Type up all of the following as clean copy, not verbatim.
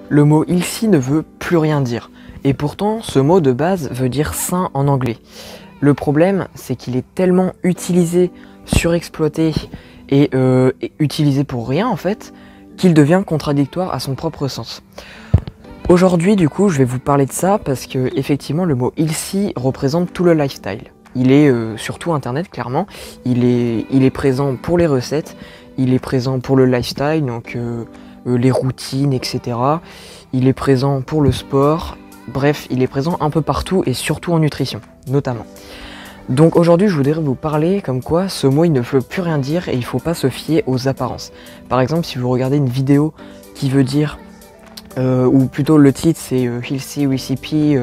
Le mot healthy ne veut plus rien dire. Et pourtant, ce mot de base veut dire sain en anglais. Le problème, c'est qu'il est tellement utilisé, surexploité et utilisé pour rien en fait, qu'il devient contradictoire à son propre sens. Aujourd'hui, du coup, je vais vous parler de ça parce que effectivement, le mot healthy représente tout le lifestyle. Il est sur tout internet, clairement. Il est présent pour les recettes, il est présent pour le lifestyle, donc les routines, etc. Il est présent pour le sport. Bref, il est présent un peu partout et surtout en nutrition, notamment. Donc aujourd'hui, je voudrais vous parler comme quoi ce mot il ne veut plus rien dire et il ne faut pas se fier aux apparences. Par exemple, si vous regardez une vidéo qui veut dire, ou plutôt le titre c'est Healthy Recipe,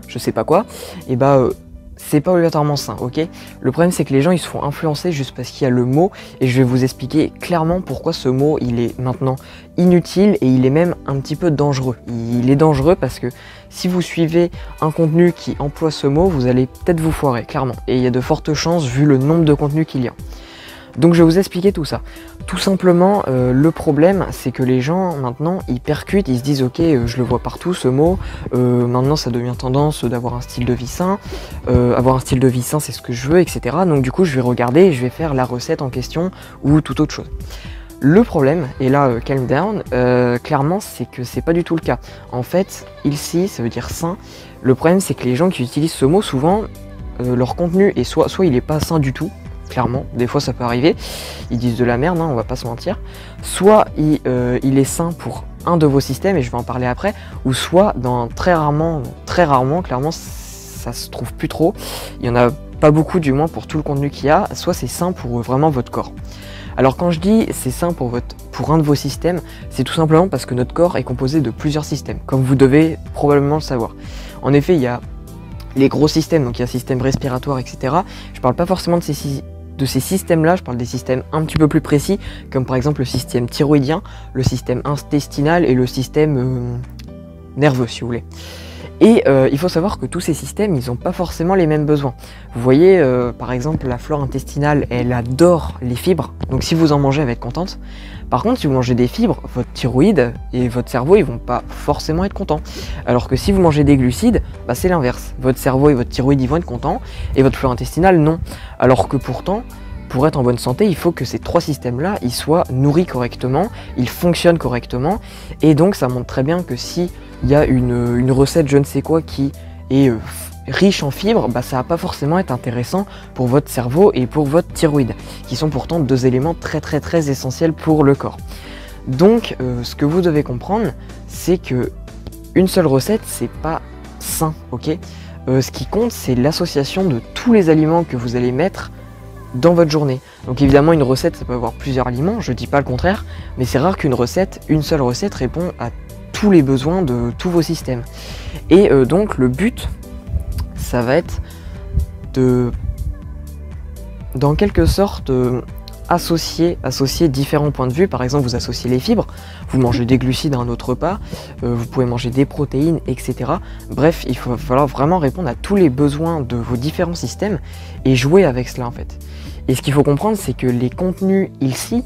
je sais pas quoi, et bah c'est pas obligatoirement sain, ok? Le problème c'est que les gens ils se font influencer juste parce qu'il y a le mot et je vais vous expliquer clairement pourquoi ce mot il est maintenant inutile et il est même un petit peu dangereux. Il est dangereux parce que si vous suivez un contenu qui emploie ce mot, vous allez peut-être vous foirer, clairement. Et il y a de fortes chances vu le nombre de contenus qu'il y a. Donc je vais vous expliquer tout ça. Tout simplement, le problème, c'est que les gens, maintenant, ils percutent, ils se disent « Ok, je le vois partout, ce mot. Maintenant, ça devient tendance d'avoir un style de vie sain. Avoir un style de vie sain, c'est ce que je veux, etc. » Donc du coup, je vais regarder et je vais faire la recette en question ou toute autre chose. Le problème, et là, calm down, clairement, c'est que c'est pas du tout le cas. En fait, healthy, ça veut dire sain. Le problème, c'est que les gens qui utilisent ce mot, souvent, leur contenu est soit il est pas sain du tout, clairement, des fois ça peut arriver, ils disent de la merde, hein, on va pas se mentir, soit il est sain pour un de vos systèmes, et je vais en parler après, ou soit dans très rarement, clairement, ça se trouve plus trop, il y en a pas beaucoup du moins pour tout le contenu qu'il y a, soit c'est sain pour vraiment votre corps. Alors quand je dis c'est sain pour un de vos systèmes, c'est tout simplement parce que notre corps est composé de plusieurs systèmes, comme vous devez probablement le savoir. En effet, il y a les gros systèmes, donc il y a système respiratoire, etc. Je parle pas forcément de ces systèmes-là, je parle des systèmes un petit peu plus précis, comme par exemple le système thyroïdien, le système intestinal et le système nerveux, si vous voulez. Et il faut savoir que tous ces systèmes, ils n'ont pas forcément les mêmes besoins. Vous voyez, par exemple, la flore intestinale, elle adore les fibres, donc si vous en mangez, elle va être contente. Par contre, si vous mangez des fibres, votre thyroïde et votre cerveau, ils vont pas forcément être contents. Alors que si vous mangez des glucides, bah, c'est l'inverse. Votre cerveau et votre thyroïde, ils vont être contents, et votre flore intestinale, non. Alors que pourtant, pour être en bonne santé, il faut que ces trois systèmes-là, ils soient nourris correctement, ils fonctionnent correctement, et donc ça montre très bien que si il y a une recette je ne sais quoi qui est riche en fibres, bah, ça va pas forcément être intéressant pour votre cerveau et pour votre thyroïde, qui sont pourtant deux éléments très essentiels pour le corps. Donc ce que vous devez comprendre, c'est que une seule recette, c'est pas sain, ok? Ce qui compte, c'est l'association de tous les aliments que vous allez mettre dans votre journée. Donc évidemment, une recette, ça peut avoir plusieurs aliments, je dis pas le contraire, mais c'est rare qu'une seule recette répond à tous les besoins de tous vos systèmes. Et donc le but, ça va être de, dans quelque sorte, associer différents points de vue. Par exemple, vous associez les fibres, vous mangez des glucides à un autre repas, vous pouvez manger des protéines, etc. Bref, il va falloir vraiment répondre à tous les besoins de vos différents systèmes et jouer avec cela en fait. Et ce qu'il faut comprendre, c'est que les contenus healthy,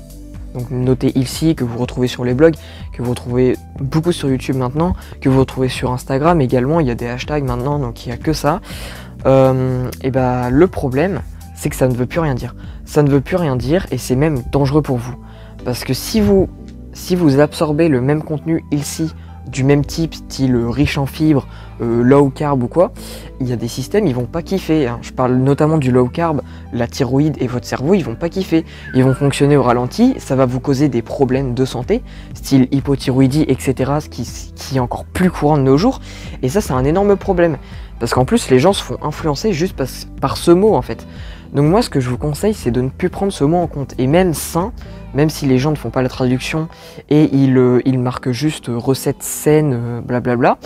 donc notez healthy, que vous retrouvez sur les blogs, que vous retrouvez beaucoup sur YouTube maintenant, que vous retrouvez sur Instagram également, il y a des hashtags maintenant, donc il n'y a que ça. Et bah, le problème, c'est que ça ne veut plus rien dire. Ça ne veut plus rien dire et c'est même dangereux pour vous. Parce que si vous absorbez le même contenu healthy du même type, style riche en fibres, low carb ou quoi, il y a des systèmes, ils vont pas kiffer, hein. Je parle notamment du low carb, la thyroïde et votre cerveau, ils vont pas kiffer. Ils vont fonctionner au ralenti, ça va vous causer des problèmes de santé, style hypothyroïdie, etc., ce qui est encore plus courant de nos jours. Et ça, c'est un énorme problème. Parce qu'en plus, les gens se font influencer juste par ce mot, en fait. Donc moi, ce que je vous conseille, c'est de ne plus prendre ce mot en compte. Et même sain, même si les gens ne font pas la traduction et ils marquent juste recette saine, blablabla,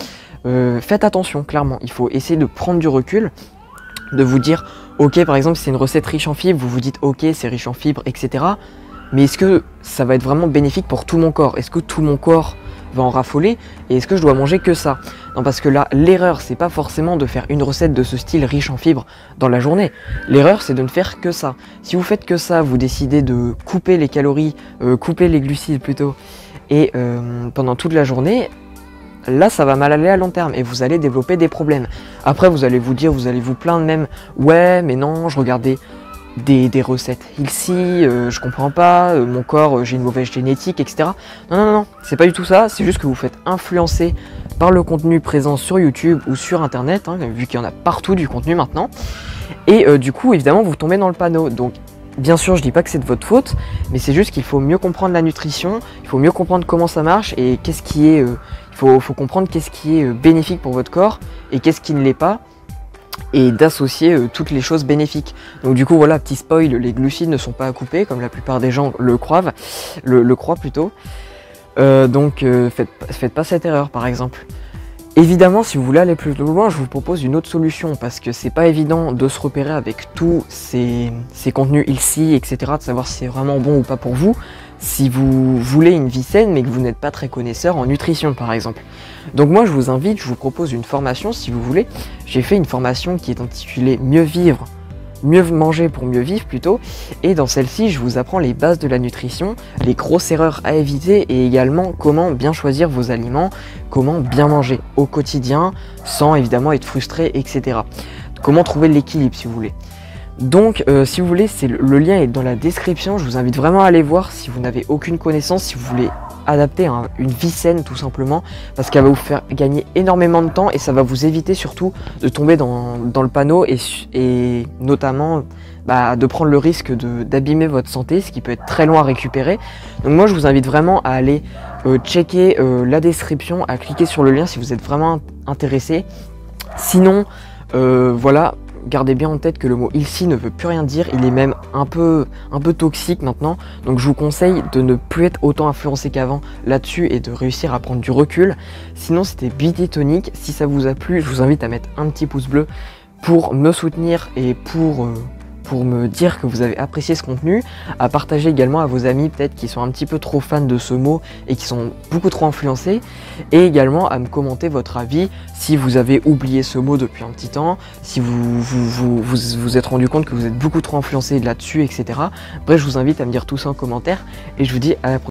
faites attention, clairement. Il faut essayer de prendre du recul, de vous dire, ok, par exemple, si c'est une recette riche en fibres, vous vous dites, ok, c'est riche en fibres, etc. Mais est-ce que ça va être vraiment bénéfique pour tout mon corps? Est-ce que tout mon corps va en raffoler et est-ce que je dois manger que ça? Non, parce que là, l'erreur, c'est pas forcément de faire une recette de ce style riche en fibres dans la journée. L'erreur, c'est de ne faire que ça. Si vous faites que ça, vous décidez de couper les calories, couper les glucides plutôt, et pendant toute la journée, là ça va mal aller à long terme et vous allez développer des problèmes. Après vous allez vous dire, vous allez vous plaindre même, ouais mais non, je regardais des recettes healthy, je comprends pas, mon corps, j'ai une mauvaise génétique, etc. Non, c'est pas du tout ça, c'est juste que vous faites influencer par le contenu présent sur YouTube ou sur internet, hein, vu qu'il y en a partout du contenu maintenant. Et du coup évidemment vous tombez dans le panneau. Donc bien sûr je dis pas que c'est de votre faute, mais c'est juste qu'il faut mieux comprendre la nutrition, il faut mieux comprendre comment ça marche et qu'est-ce qui est, il faut comprendre qu'est-ce qui est bénéfique pour votre corps et qu'est-ce qui ne l'est pas, et d'associer toutes les choses bénéfiques. Donc du coup voilà, petit spoil, les glucides ne sont pas à couper comme la plupart des gens le croient, plutôt. Donc faites pas cette erreur par exemple. Évidemment, si vous voulez aller plus loin, je vous propose une autre solution parce que c'est pas évident de se repérer avec tous ces contenus healthy, etc., de savoir si c'est vraiment bon ou pas pour vous, si vous voulez une vie saine mais que vous n'êtes pas très connaisseur en nutrition par exemple. Donc moi je vous invite, je vous propose une formation si vous voulez. J'ai fait une formation qui est intitulée Mieux vivre, mieux manger pour mieux vivre plutôt, et dans celle-ci je vous apprends les bases de la nutrition, les grosses erreurs à éviter et également comment bien choisir vos aliments, comment bien manger au quotidien sans évidemment être frustré, etc. Comment trouver l'équilibre si vous voulez. Donc si vous voulez, le lien est dans la description, je vous invite vraiment à aller voir si vous n'avez aucune connaissance, si vous voulez adapter une vie saine tout simplement, parce qu'elle va vous faire gagner énormément de temps et ça va vous éviter surtout de tomber dans le panneau et notamment de prendre le risque d'abîmer votre santé, ce qui peut être très long à récupérer. Donc moi je vous invite vraiment à aller checker la description, à cliquer sur le lien si vous êtes vraiment intéressé. Sinon voilà, gardez bien en tête que le mot healthy ne veut plus rien dire, il est même un peu toxique maintenant, donc je vous conseille de ne plus être autant influencé qu'avant là-dessus et de réussir à prendre du recul. Sinon c'était BD Tonic, si ça vous a plu, je vous invite à mettre un petit pouce bleu pour me soutenir et pour me dire que vous avez apprécié ce contenu, à partager également à vos amis peut-être qui sont un petit peu trop fans de ce mot et qui sont beaucoup trop influencés, et également à me commenter votre avis si vous avez oublié ce mot depuis un petit temps, si vous êtes rendu compte que vous êtes beaucoup trop influencé là-dessus, etc. Bref, je vous invite à me dire tout ça en commentaire et je vous dis à la prochaine.